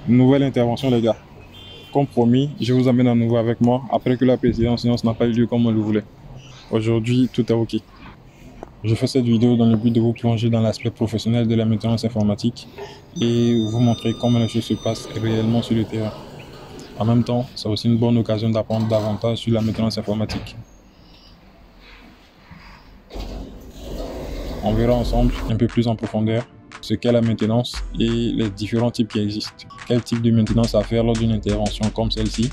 Nouvelle intervention les gars. Comme promis, je vous amène à nouveau avec moi après que la précédente séance n'a pas eu lieu comme on le voulait. Aujourd'hui, tout est OK. Je fais cette vidéo dans le but de vous plonger dans l'aspect professionnel de la maintenance informatique et vous montrer comment les choses se passent réellement sur le terrain. En même temps, c'est aussi une bonne occasion d'apprendre davantage sur la maintenance informatique. On verra ensemble un peu plus en profondeur ce qu'est la maintenance et les différents types qui existent. Quel type de maintenance à faire lors d'une intervention comme celle-ci.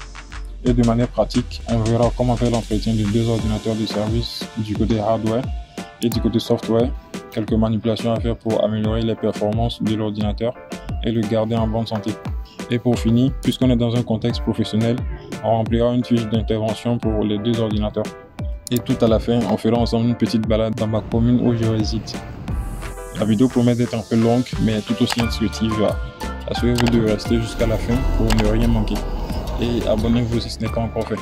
Et de manière pratique, on verra comment faire l'entretien de deux ordinateurs de service du côté hardware et du côté software. Quelques manipulations à faire pour améliorer les performances de l'ordinateur et le garder en bonne santé. Et pour finir, puisqu'on est dans un contexte professionnel, on remplira une fiche d'intervention pour les deux ordinateurs. Et tout à la fin, on fera ensemble une petite balade dans ma commune où je réside. La vidéo promet d'être un peu longue, mais tout aussi instructive. Assurez-vous de rester jusqu'à la fin pour ne rien manquer. Et abonnez-vous si ce n'est pas encore fait.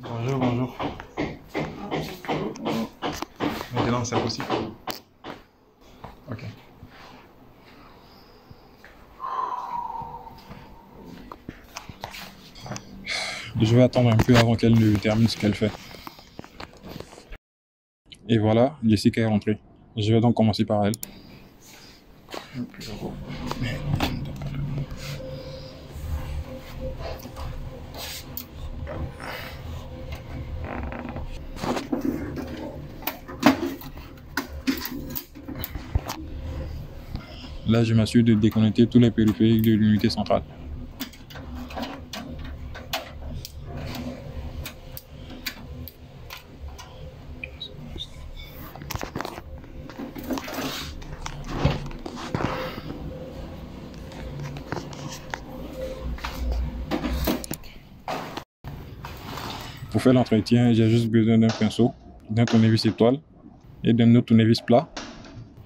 Bonjour, bonjour. Maintenant, c'est possible. Ok. Je vais attendre un peu avant qu'elle ne termine ce qu'elle fait. Et voilà, Jessica est rentrée. Je vais donc commencer par elle. Là, je m'assure de déconnecter tous les périphériques de l'unité centrale. Pour faire l'entretien, j'ai juste besoin d'un pinceau, d'un tournevis étoile et d'un autre tournevis plat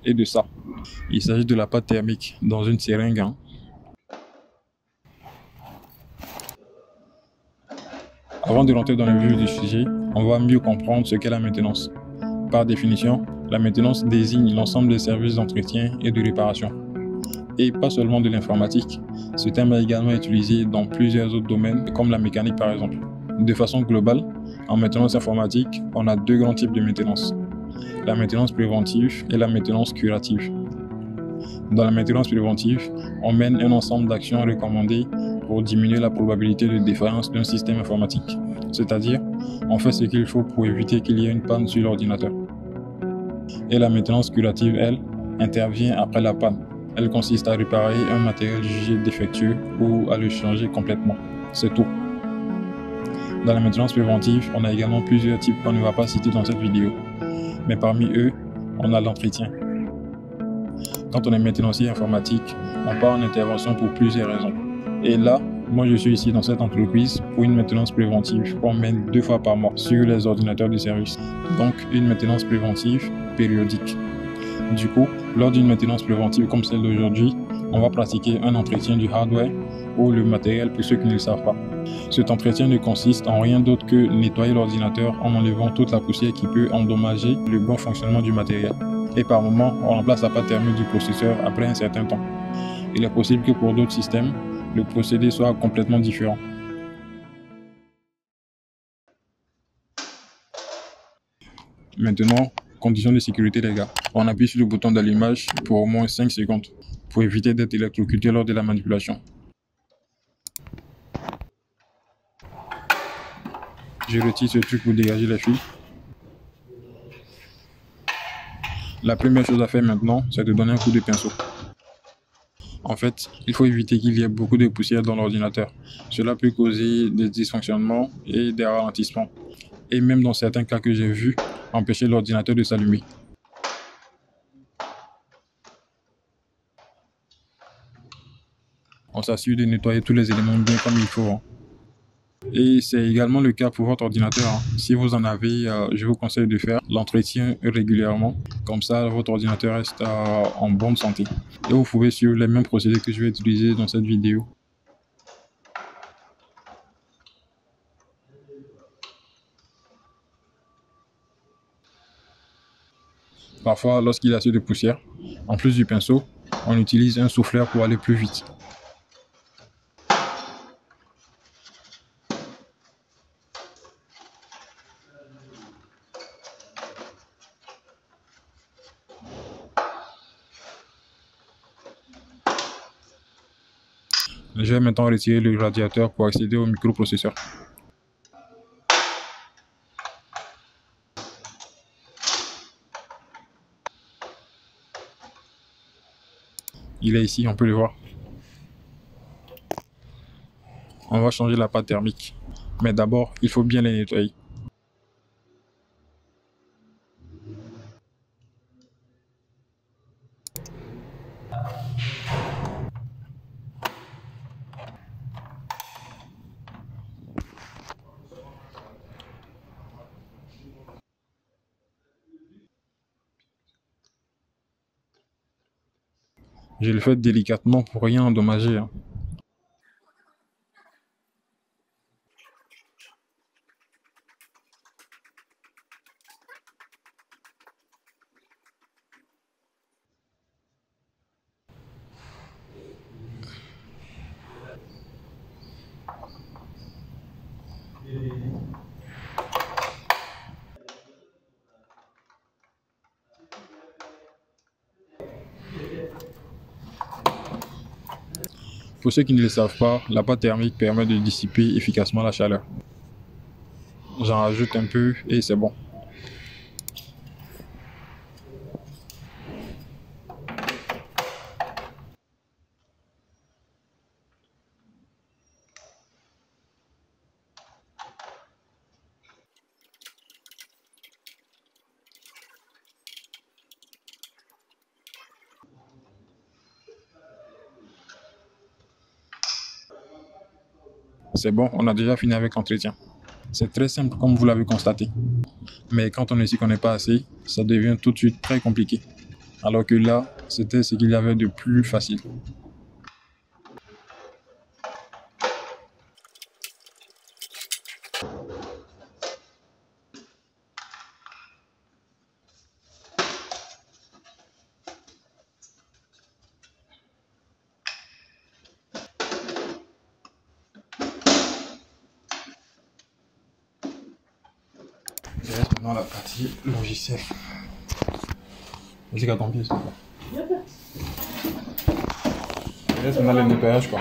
et de ça. Il s'agit de la pâte thermique dans une seringue. Avant de rentrer dans le vif du sujet, on va mieux comprendre ce qu'est la maintenance. Par définition, la maintenance désigne l'ensemble des services d'entretien et de réparation. Et pas seulement de l'informatique, ce terme est également utilisé dans plusieurs autres domaines comme la mécanique par exemple. De façon globale, en maintenance informatique, on a deux grands types de maintenance. La maintenance préventive et la maintenance curative. Dans la maintenance préventive, on mène un ensemble d'actions recommandées pour diminuer la probabilité de défaillance d'un système informatique. C'est-à-dire, on fait ce qu'il faut pour éviter qu'il y ait une panne sur l'ordinateur. Et la maintenance curative, elle, intervient après la panne. Elle consiste à réparer un matériel jugé défectueux ou à le changer complètement. C'est tout. Dans la maintenance préventive, on a également plusieurs types qu'on ne va pas citer dans cette vidéo. Mais parmi eux, on a l'entretien. Quand on est maintenancier informatique, on part en intervention pour plusieurs raisons. Et là, moi je suis ici dans cette entreprise pour une maintenance préventive qu'on mène 2 fois par mois sur les ordinateurs de service. Donc une maintenance préventive périodique. Du coup, lors d'une maintenance préventive comme celle d'aujourd'hui, on va pratiquer un entretien du hardware ou le matériel pour ceux qui ne le savent pas. Cet entretien ne consiste en rien d'autre que nettoyer l'ordinateur en enlevant toute la poussière qui peut endommager le bon fonctionnement du matériel. Et par moment, on remplace la pâte thermique du processeur après un certain temps. Il est possible que pour d'autres systèmes, le procédé soit complètement différent. Maintenant, conditions de sécurité les gars. On appuie sur le bouton d'allumage pour au moins 5 secondes pour éviter d'être électrocuté lors de la manipulation. Je retire ce truc pour dégager les fils. La première chose à faire maintenant, c'est de donner un coup de pinceau. En fait, il faut éviter qu'il y ait beaucoup de poussière dans l'ordinateur. Cela peut causer des dysfonctionnements et des ralentissements. Et même dans certains cas que j'ai vus, empêcher l'ordinateur de s'allumer. On s'assure de nettoyer tous les éléments bien comme il faut. Et c'est également le cas pour votre ordinateur. Si vous en avez, je vous conseille de faire l'entretien régulièrement. Comme ça, votre ordinateur reste en bonne santé. Et vous pouvez suivre les mêmes procédés que je vais utiliser dans cette vidéo. Parfois, lorsqu'il y a assez de poussière, en plus du pinceau, on utilise un souffleur pour aller plus vite. Je vais maintenant retirer le radiateur pour accéder au microprocesseur. Il est ici, on peut le voir. On va changer la pâte thermique. Mais d'abord, il faut bien les nettoyer. Je le fais délicatement pour rien endommager. Pour ceux qui ne le savent pas, la pâte thermique permet de dissiper efficacement la chaleur. J'en rajoute un peu et c'est bon. C'est bon, on a déjà fini avec l'entretien. C'est très simple comme vous l'avez constaté. Mais quand on ne s'y connaît pas assez, ça devient tout de suite très compliqué. Alors que là, c'était ce qu'il y avait de plus facile. Je laisse maintenant la partie logicielle. Vas-y, garde ton pied, s'il te plaît. Je laisse maintenant le nettoyage, quoi.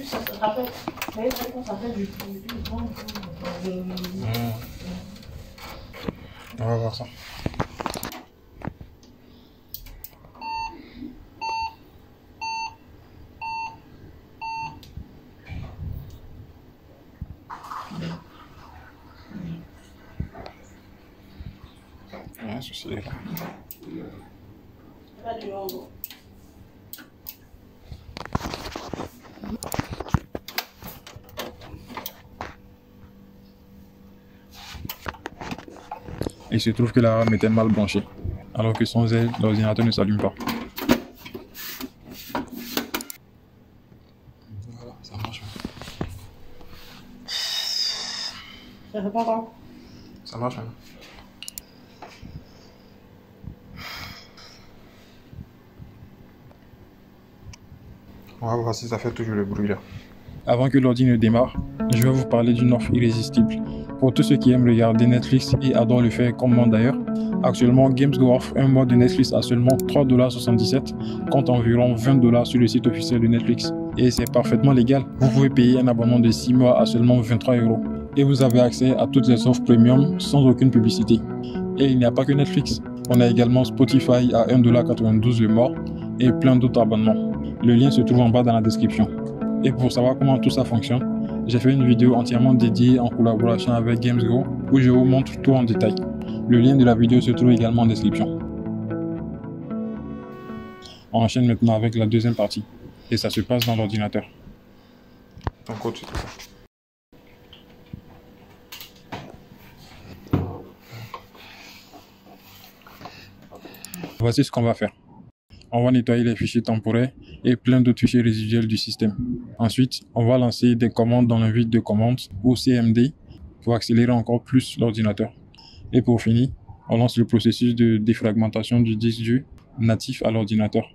Ça te rappelle. Mais une réponse après du grand. On va voir ça. Ouais, ceci est là. Pas du haut. Il se trouve que la RAM était mal branchée, alors que sans elle, l'ordinateur ne s'allume pas. Voilà, ça marche. Ça fait pas grave. Ça marche maintenant. On va voir si ça fait toujours le bruit là. Avant que l'ordi ne démarre, je vais vous parler d'une offre irrésistible. Pour tous ceux qui aiment regarder Netflix et adorent le faire comme moi d'ailleurs, actuellement GamesGo offre un mois de Netflix à seulement 3,77 $, contre environ 20 $ sur le site officiel de Netflix. Et c'est parfaitement légal. Vous pouvez payer un abonnement de 6 mois à seulement 23 €. Et vous avez accès à toutes les offres premium sans aucune publicité. Et il n'y a pas que Netflix. On a également Spotify à 1,92 $ le mois et plein d'autres abonnements. Le lien se trouve en bas dans la description. Et pour savoir comment tout ça fonctionne, j'ai fait une vidéo entièrement dédiée en collaboration avec GamesGo où je vous montre tout en détail. Le lien de la vidéo se trouve également en description. On enchaîne maintenant avec la deuxième partie. Et ça se passe dans l'ordinateur. Ton code, c'est tout ça. Voici ce qu'on va faire. On va nettoyer les fichiers temporaires et plein d'autres fichiers résiduels du système. Ensuite, on va lancer des commandes dans l'invite de commande ou CMD pour accélérer encore plus l'ordinateur. Et pour finir, on lance le processus de défragmentation du disque dur natif à l'ordinateur.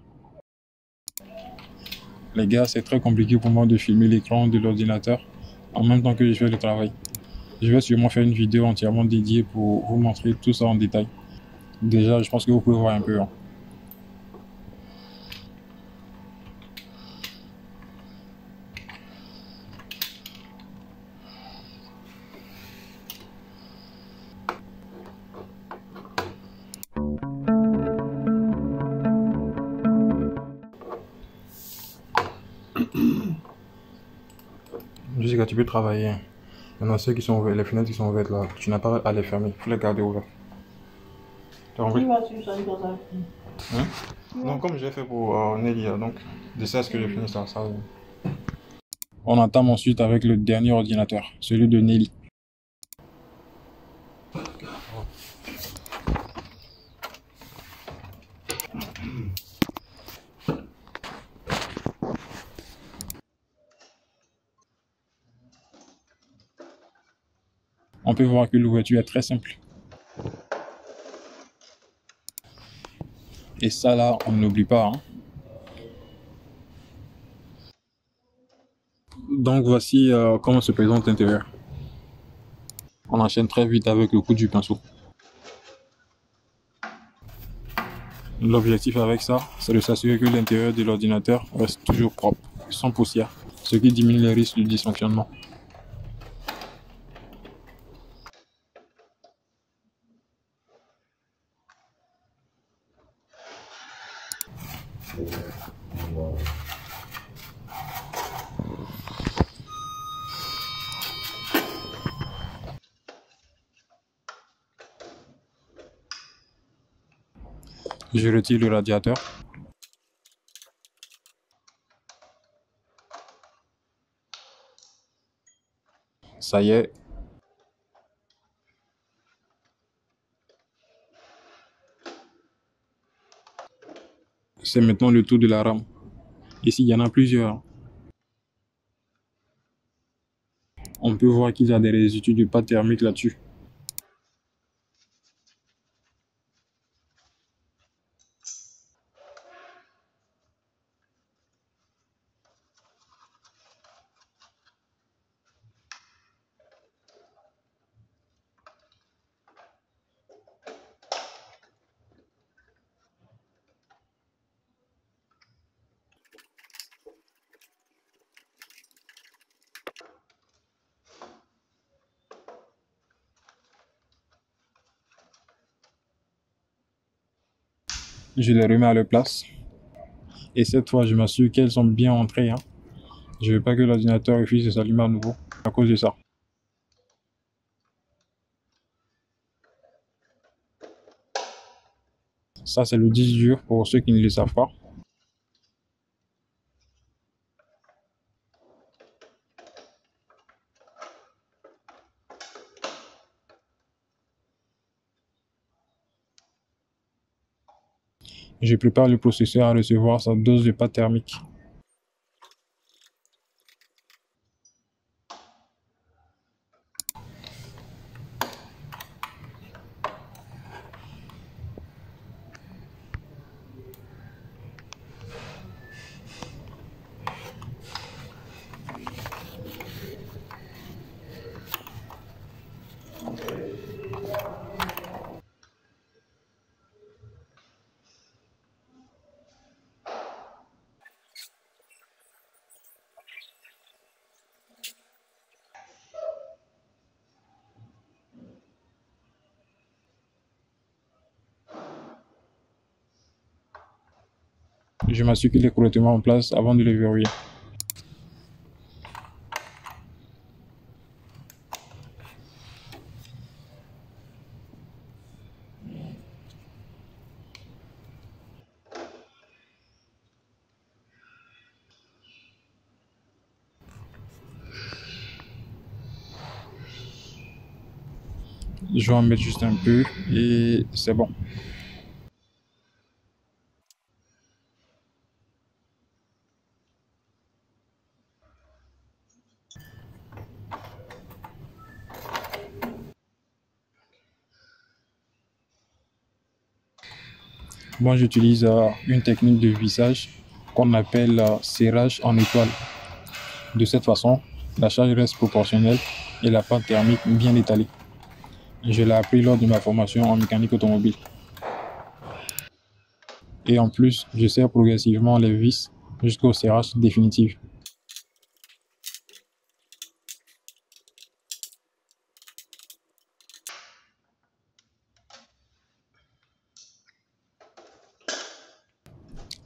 Les gars, c'est très compliqué pour moi de filmer l'écran de l'ordinateur en même temps que je fais le travail. Je vais sûrement faire une vidéo entièrement dédiée pour vous montrer tout ça en détail. Déjà, je pense que vous pouvez voir un peu. Jessica, tu peux travailler. Il y en a ceux qui sont ouverts, les fenêtres qui sont ouvertes là. Tu n'as pas à les fermer, il faut les garder ouvertes. T'as compris? Hein? Non, comme j'ai fait pour Nelly, donc je sais à ce que j'ai fini ça. On entame ensuite avec le dernier ordinateur, celui de Nelly. On peut voir que l'ouverture est très simple. Et ça là, on n'oublie pas. Hein. Donc voici comment se présente l'intérieur. On enchaîne très vite avec le coup du pinceau. L'objectif avec ça, c'est de s'assurer que l'intérieur de l'ordinateur reste toujours propre, sans poussière, ce qui diminue les risques de dysfonctionnement. Je retire le radiateur. Ça y est. C'est maintenant le tour de la RAM. Ici, il y en a plusieurs. On peut voir qu'il y a des résidus de pâte thermique là-dessus. Je les remets à leur place. Et cette fois, je m'assure qu'elles sont bien entrées. Hein. Je ne veux pas que l'ordinateur refuse de s'allumer à nouveau à cause de ça. Ça, c'est le disque dur pour ceux qui ne le savent pas. Je prépare le processeur à recevoir sa dose de pâte thermique. Je m'assure qu'il est correctement en place avant de le verrouiller. Je vais en mettre juste un peu et c'est bon. Moi, j'utilise une technique de vissage qu'on appelle serrage en étoile. De cette façon, la charge reste proportionnelle et la pente thermique bien étalée. Je l'ai appris lors de ma formation en mécanique automobile. Et en plus, je serre progressivement les vis jusqu'au serrage définitif.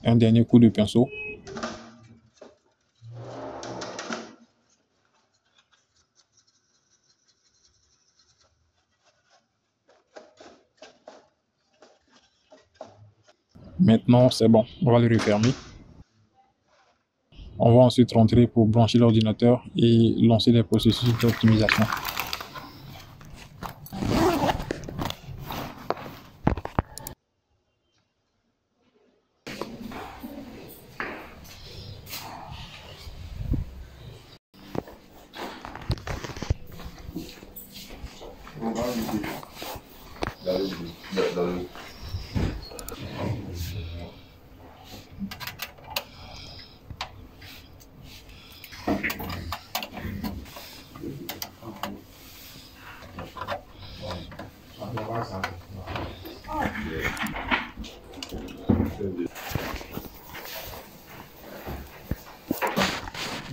Un dernier coup de pinceau. Maintenant, c'est bon, on va le refermer. On va ensuite rentrer pour brancher l'ordinateur et lancer les processus d'optimisation.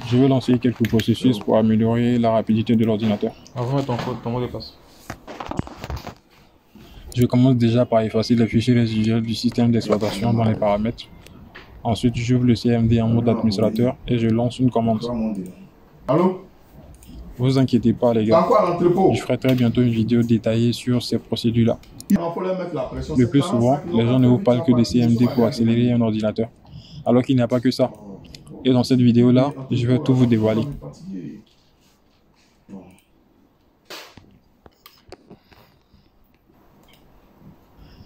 Je vais lancer quelques processus pour améliorer la rapidité de l'ordinateur. Avant ton mot de passe. Je commence déjà par effacer les fichiers résiduels du système d'exploitation dans les paramètres. Ensuite, j'ouvre le CMD en mode administrateur et je lance une commande. Allô? Vous inquiétez pas les gars, Quoi, l'entrepôt? je ferai très bientôt une vidéo détaillée sur ces procédures-là. Le plus souvent, les gens ne vous parlent que des CMD pour accélérer un ordinateur, alors qu'il n'y a pas que ça. Et dans cette vidéo-là, je vais tout vous dévoiler.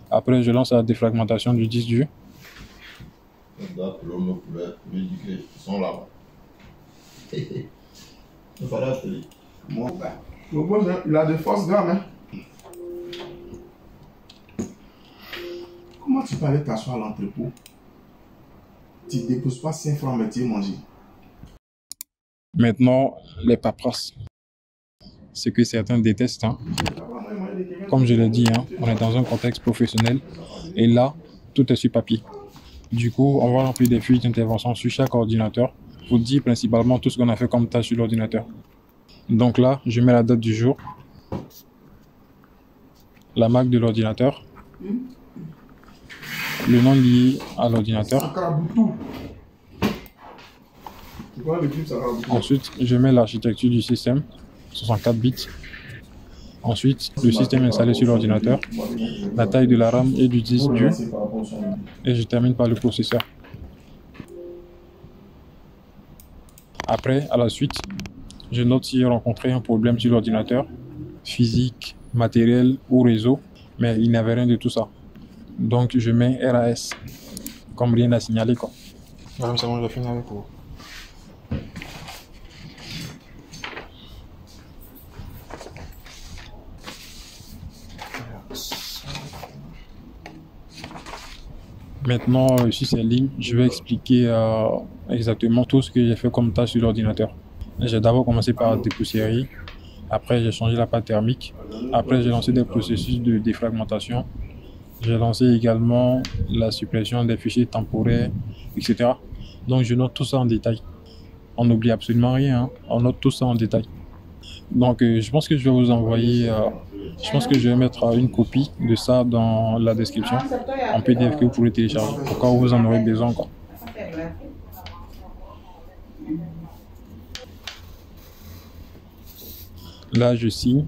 Après, je lance la défragmentation du disque dur. Il a des forces grandes, hein? Comment tu peux aller t'asseoir à l'entrepôt? Tu ne déposes pas 5 francs, mais tu es mangé. Maintenant, les paperasses. Ce que certains détestent, hein. Comme je l'ai dit, hein, on est dans un contexte professionnel et là, tout est sur papier. Du coup, on va remplir des fiches d'intervention sur chaque ordinateur pour dire principalement tout ce qu'on a fait comme tâche sur l'ordinateur. Donc là, je mets la date du jour, la marque de l'ordinateur, le nom lié à l'ordinateur. Ensuite, je mets l'architecture du système, 64 bits. Ensuite, le système installé sur l'ordinateur, la taille de la RAM et du disque dur. Et je termine par le processeur. Après, à la suite, je note si j'ai rencontré un problème sur l'ordinateur, physique, matériel ou réseau, mais il n'y avait rien de tout ça. Donc je mets RAS, comme rien à signaler quoi. Ouais, c'est bon, j'ai fini avec vous. Maintenant, sur ces lignes, je vais expliquer exactement tout ce que j'ai fait comme tâche sur l'ordinateur. J'ai d'abord commencé par dépoussiérer, après j'ai changé la pâte thermique, après j'ai lancé des processus de défragmentation, j'ai lancé également la suppression des fichiers temporaires, etc. Donc je note tout ça en détail. On n'oublie absolument rien, hein. On note tout ça en détail. Donc je pense que je vais vous envoyer, je pense que je vais mettre une copie de ça dans la description, en PDF que vous pourrez télécharger, au cas où vous en aurez besoin quoi. Là je signe.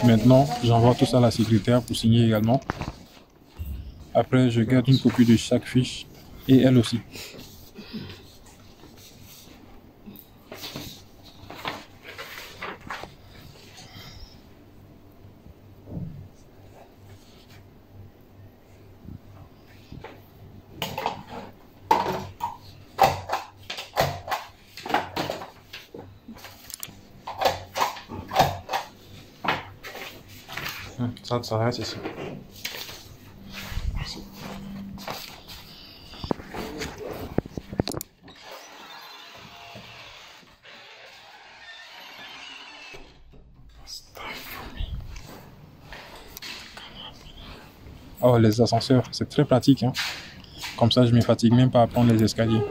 Maintenant j'envoie tout ça à la secrétaire pour signer également. Après je garde une copie de chaque fiche et elle aussi. Ça reste ici. Oh, les ascenseurs, c'est très pratique, hein. Comme ça, je me fatigue même pas à prendre les escaliers.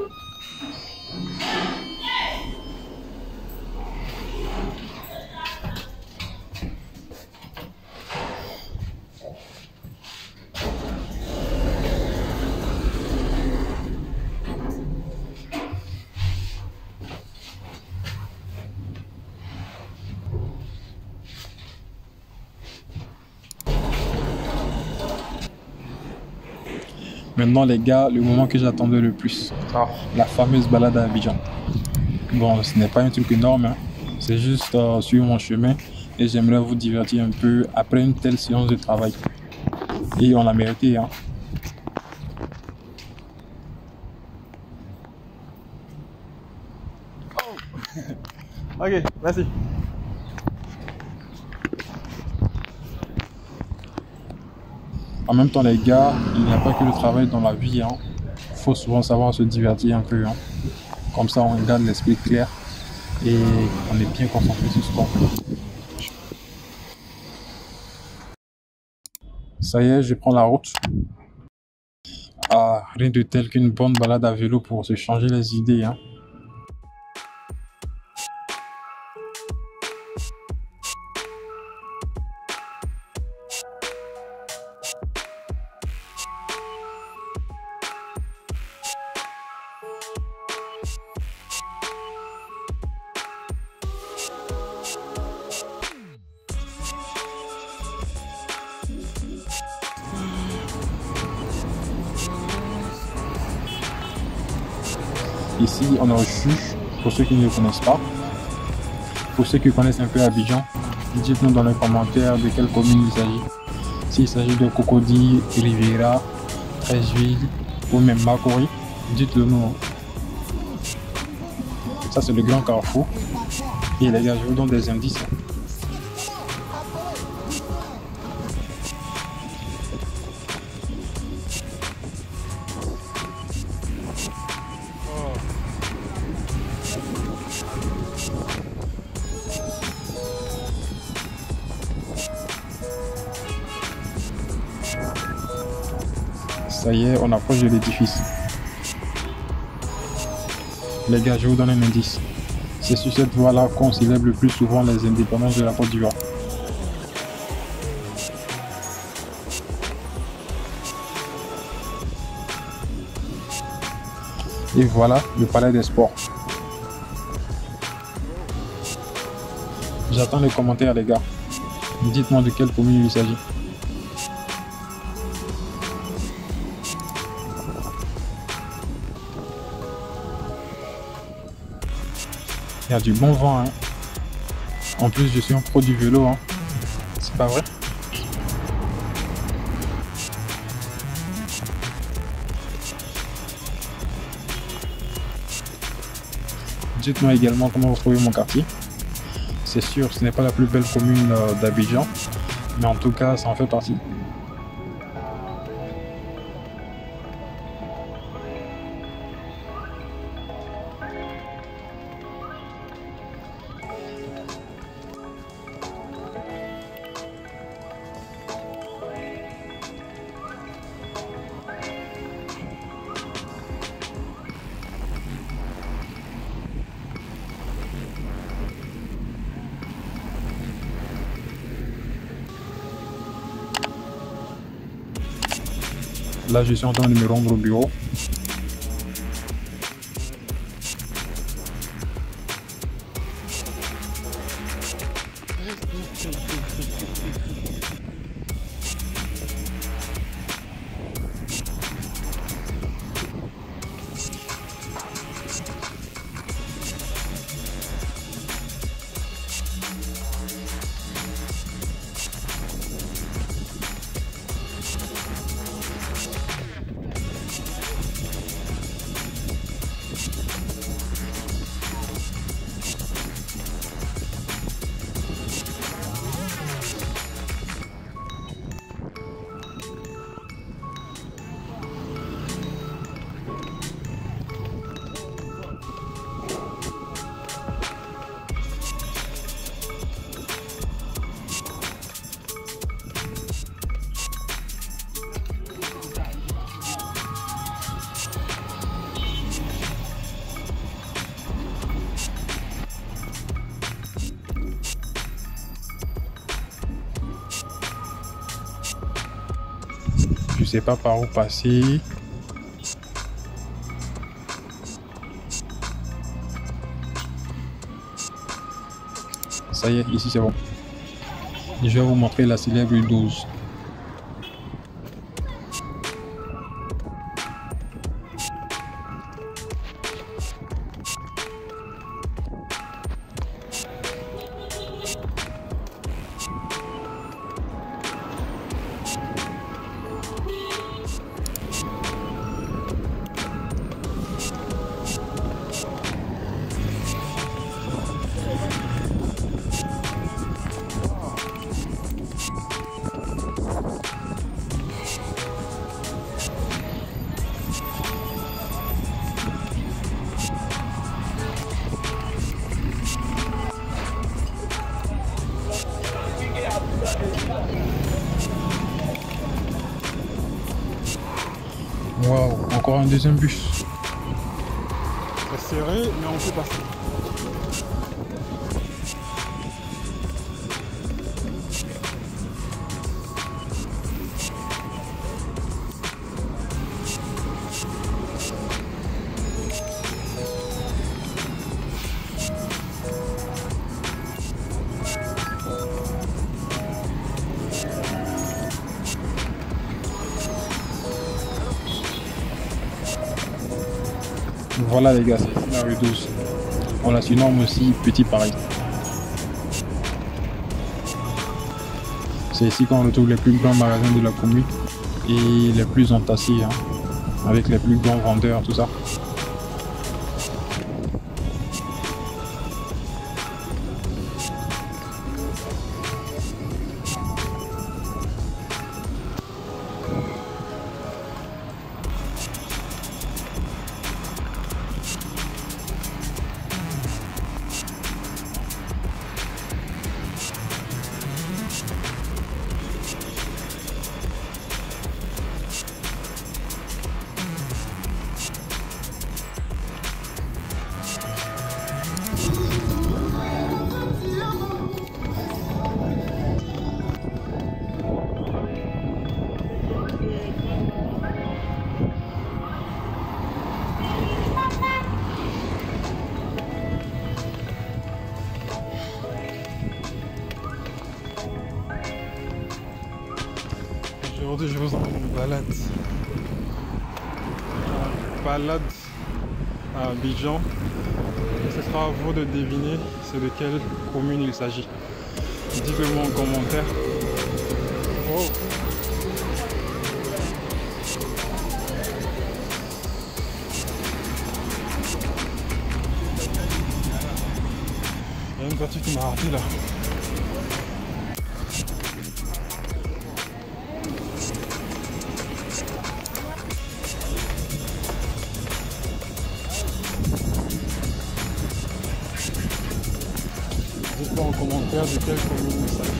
Maintenant, les gars, le moment que j'attendais le plus, la fameuse balade à Abidjan. Bon, ce n'est pas un truc énorme, hein. C'est juste suivre mon chemin et j'aimerais vous divertir un peu après une telle séance de travail. Et on l'a mérité, hein. Ok, merci. En même temps, les gars, il n'y a pas que le travail dans la vie, hein. Faut souvent savoir se divertir un peu, hein. Comme ça, on garde l'esprit clair et on est bien concentré sur ce qu'on fait. Ça y est, je prends la route. Ah, rien de tel qu'une bonne balade à vélo pour se changer les idées, hein. Ici, on est au Chuch, pour ceux qui ne le connaissent pas. Pour ceux qui connaissent un peu Abidjan, dites-nous dans les commentaires de quelle commune il s'agit. S'il s'agit de Cocody, Riviera, Treichville ou même Makori, dites-le nous. Ça, c'est le grand carrefour. Et les gars, je vous donne des indices. Ça y est, on approche de l'édifice. Les gars, je vous donne un indice. C'est sur cette voie-là qu'on célèbre le plus souvent les indépendances de la Côte d'Ivoire. Et voilà le palais des sports. J'attends les commentaires, les gars. Dites-moi de quelle commune il s'agit. Il y a du bon vent, hein. En plus, je suis un pro du vélo, hein. C'est pas vrai? Dites-moi également comment vous trouvez mon quartier. C'est sûr, ce n'est pas la plus belle commune d'Abidjan, mais en tout cas, ça en fait partie. Là, je suis en train de me rendre au bureau. sais pas par où passer. Ça y est, ici c'est bon. Je vais vous montrer la célèbre 12. Waouh, encore un deuxième bus. C'est serré, mais on peut passer. Voilà les gars, c'est la rue 12. On la surnomme aussi Petit Paris. C'est ici qu'on retrouve les plus grands magasins de la commune et les plus entassés, hein, avec les plus grands vendeurs, tout ça. Aujourd'hui, je vous emmène une balade. Balade à Abidjan. Ce sera à vous de deviner c'est de quelle commune il s'agit. Dites-le moi en commentaire. Oh. Il y a une voiture qui m'a arrêté là. Dites-moi en commentaire de quelle commune il s'agit.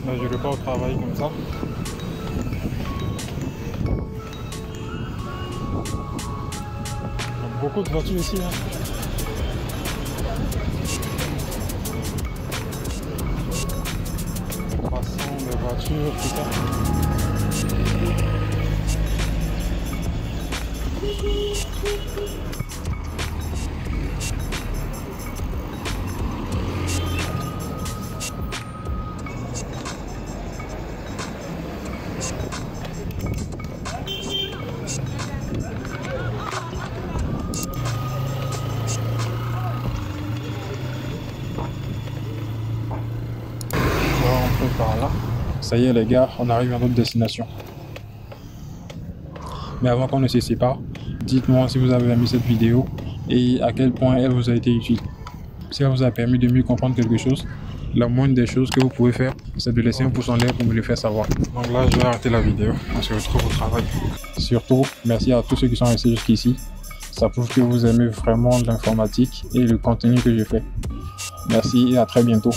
Là, je ne vais pas au travail comme ça. Il y a beaucoup de voitures ici. Hein. Des voitures, tout ça. On va rentrer par là. Ça y est les gars, on arrive à notre destination. Mais avant qu'on ne se sépare, dites-moi si vous avez aimé cette vidéo et à quel point elle vous a été utile. Si elle vous a permis de mieux comprendre quelque chose, la moindre des choses que vous pouvez faire, c'est de laisser un pouce en l'air pour me le faire savoir. Donc là, je vais arrêter la vidéo. On se retrouve au travail. Surtout, merci à tous ceux qui sont restés jusqu'ici. Ça prouve que vous aimez vraiment l'informatique et le contenu que je fais. Merci et à très bientôt.